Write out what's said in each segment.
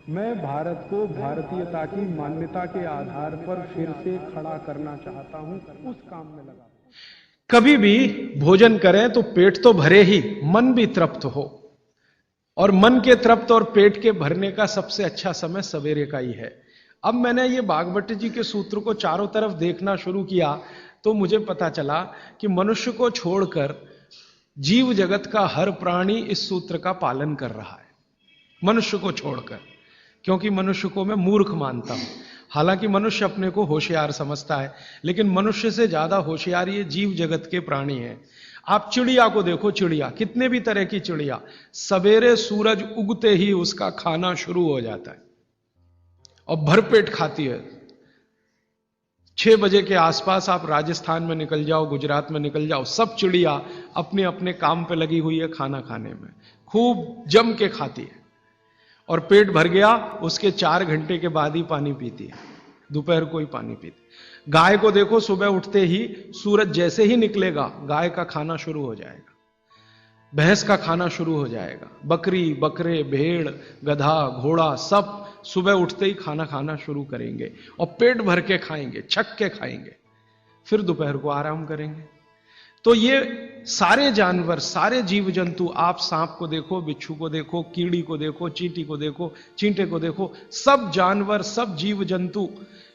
मैं भारत को भारतीयता की मान्यता के आधार पर फिर से खड़ा करना चाहता हूं, उस काम में लगा। कभी भी भोजन करें तो पेट तो भरे ही, मन भी तृप्त हो। और मन के तृप्त और पेट के भरने का सबसे अच्छा समय सवेरे का ही है। अब मैंने ये भागवत जी के सूत्र को चारों तरफ देखना शुरू किया तो मुझे पता चला कि मनुष्य को छोड़कर जीव जगत का हर प्राणी इस सूत्र का पालन कर रहा है, मनुष्य को छोड़कर। क्योंकि मनुष्य को मैं मूर्ख मानता हूं, हालांकि मनुष्य अपने को होशियार समझता है, लेकिन मनुष्य से ज्यादा होशियार ये जीव जगत के प्राणी हैं। आप चिड़िया को देखो, चिड़िया, कितने भी तरह की चिड़िया, सवेरे सूरज उगते ही उसका खाना शुरू हो जाता है और भरपेट खाती है। 6 बजे के आसपास आप राजस्थान में निकल जाओ, गुजरात में निकल जाओ, सब चिड़िया अपने अपने काम पे लगी हुई है, खाना खाने में खूब जम के खाती है। और पेट भर गया उसके 4 घंटे के बाद ही पानी पीती है, दोपहर को ही पानी पीती। गाय को देखो, सुबह उठते ही सूरज जैसे ही निकलेगा गाय का खाना शुरू हो जाएगा, भैंस का खाना शुरू हो जाएगा। बकरी, बकरे, भेड़, गधा, घोड़ा सब सुबह उठते ही खाना खाना शुरू करेंगे और पेट भर के खाएंगे, छक के खाएंगे, फिर दोपहर को आराम करेंगे। तो ये सारे जानवर, सारे जीव जंतु, आप सांप को देखो, बिच्छू को देखो, कीड़ी को देखो, चींटी को देखो, चींटे को देखो, सब जानवर, सब जीव जंतु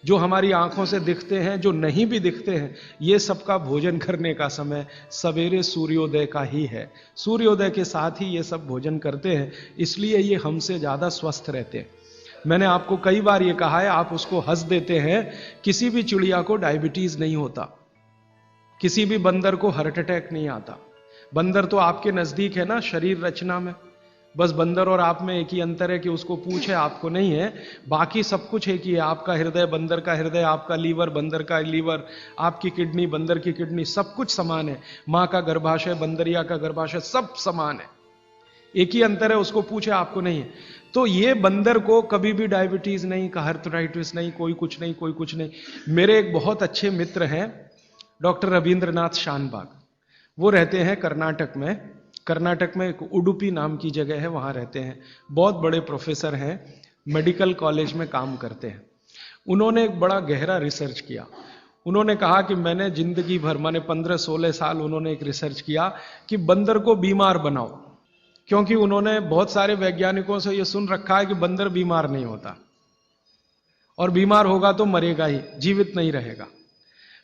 जो हमारी आंखों से दिखते हैं, जो नहीं भी दिखते हैं, ये सबका भोजन करने का समय सवेरे सूर्योदय का ही है। सूर्योदय के साथ ही ये सब भोजन करते हैं, इसलिए ये हमसे ज्यादा स्वस्थ रहते हैं। मैंने आपको कई बार ये कहा है, आप उसको हंस देते हैं, किसी भी चिड़िया को डायबिटीज नहीं होता, किसी भी बंदर को हार्ट अटैक नहीं आता। बंदर तो आपके नजदीक है ना शरीर रचना में, बस बंदर और आप में एक ही अंतर है कि उसको पूंछ है, आपको नहीं है, बाकी सब कुछ एक ही है। आपका हृदय बंदर का हृदय, आपका लीवर बंदर का लीवर, आपकी किडनी बंदर की किडनी, सब कुछ समान है। मां का गर्भाशय, बंदरिया का गर्भाशय, सब समान है, एक ही अंतर है, उसको पूछे, आपको नहीं है। तो ये बंदर को कभी भी डायबिटीज नहीं, आर्थराइटिस नहीं, कोई कुछ नहीं, कोई कुछ नहीं। मेरे एक बहुत अच्छे मित्र हैं डॉक्टर रविंद्रनाथ शानबाग, वो रहते हैं कर्नाटक में। कर्नाटक में एक उडुपी नाम की जगह है, वहां रहते हैं, बहुत बड़े प्रोफेसर हैं, मेडिकल कॉलेज में काम करते हैं। उन्होंने एक बड़ा गहरा रिसर्च किया। उन्होंने कहा कि मैंने जिंदगी भर, माने 15-16 साल उन्होंने एक रिसर्च किया कि बंदर को बीमार बनाओ, क्योंकि उन्होंने बहुत सारे वैज्ञानिकों से यह सुन रखा है कि बंदर बीमार नहीं होता, और बीमार होगा तो मरेगा ही, जीवित नहीं रहेगा,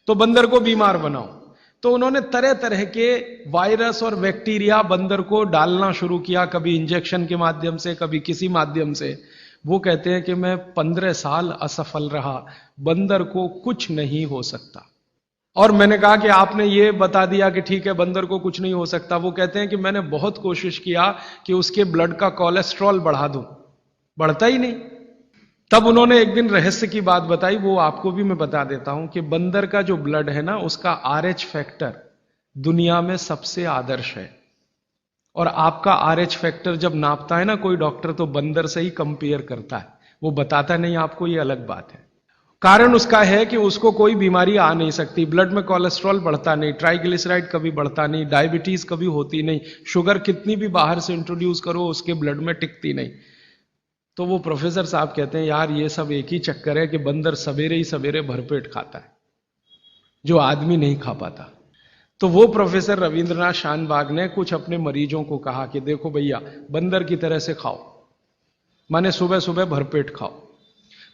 तो बंदर को बीमार बनाओ। तो उन्होंने तरह तरह के वायरस और बैक्टीरिया बंदर को डालना शुरू किया, कभी इंजेक्शन के माध्यम से, कभी किसी माध्यम से। वो कहते हैं कि मैं 15 साल असफल रहा, बंदर को कुछ नहीं हो सकता। और मैंने कहा कि आपने ये बता दिया कि ठीक है बंदर को कुछ नहीं हो सकता। वो कहते हैं कि मैंने बहुत कोशिश किया कि उसके ब्लड का कोलेस्ट्रॉल बढ़ा दूं, बढ़ता ही नहीं। तब उन्होंने एक दिन रहस्य की बात बताई, वो आपको भी मैं बता देता हूं कि बंदर का जो ब्लड है ना, उसका RH फैक्टर दुनिया में सबसे आदर्श है। और आपका RH फैक्टर जब नापता है ना कोई डॉक्टर, तो बंदर से ही कंपेयर करता है, वो बताता नहीं आपको, ये अलग बात है। कारण उसका है कि उसको कोई बीमारी आ नहीं सकती, ब्लड में कोलेस्ट्रॉल बढ़ता नहीं, ट्राइग्लिसराइड कभी बढ़ता नहीं, डायबिटीज कभी होती नहीं, शुगर कितनी भी बाहर से इंट्रोड्यूस करो उसके ब्लड में टिकती नहीं। तो वो प्रोफेसर साहब कहते हैं यार ये सब एक ही चक्कर है कि बंदर सवेरे ही सवेरे भरपेट खाता है, जो आदमी नहीं खा पाता। तो वो प्रोफेसर रविंद्रनाथ शानबाग ने कुछ अपने मरीजों को कहा कि देखो भैया, बंदर की तरह से खाओ, माने सुबह सुबह भरपेट खाओ।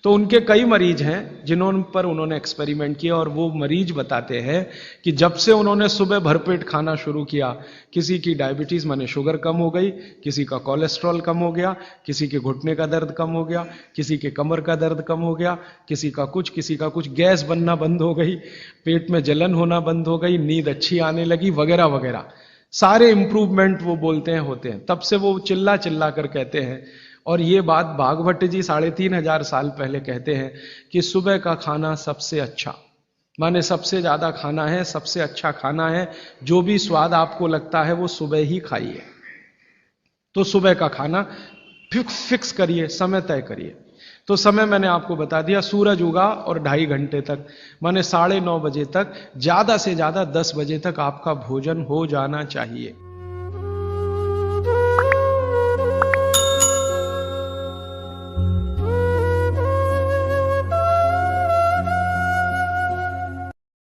तो उनके कई मरीज हैं जिन्होंने पर उन्होंने एक्सपेरिमेंट किया, और वो मरीज बताते हैं कि जब से उन्होंने सुबह भरपेट खाना शुरू किया, किसी की डायबिटीज माने शुगर कम हो गई, किसी का कोलेस्ट्रॉल कम हो गया, किसी के घुटने का दर्द कम हो गया, किसी के कमर का दर्द कम हो गया, किसी का कुछ, गैस बनना बंद हो गई, पेट में जलन होना बंद हो गई, नींद अच्छी आने लगी, वगैरह वगैरह सारे इंप्रूवमेंट वो बोलते हैं होते हैं। तब से वो चिल्ला चिल्ला कर कहते हैं, और ये बात भागवत जी 3500 साल पहले कहते हैं कि सुबह का खाना सबसे अच्छा, माने सबसे ज्यादा खाना है, सबसे अच्छा खाना है, जो भी स्वाद आपको लगता है वो सुबह ही खाइए। तो सुबह का खाना फिक्स करिए, समय तय करिए। तो समय मैंने आपको बता दिया, सूरज उगा और 2.5 घंटे तक, माने 9:30 बजे तक, ज्यादा से ज्यादा 10 बजे तक आपका भोजन हो जाना चाहिए।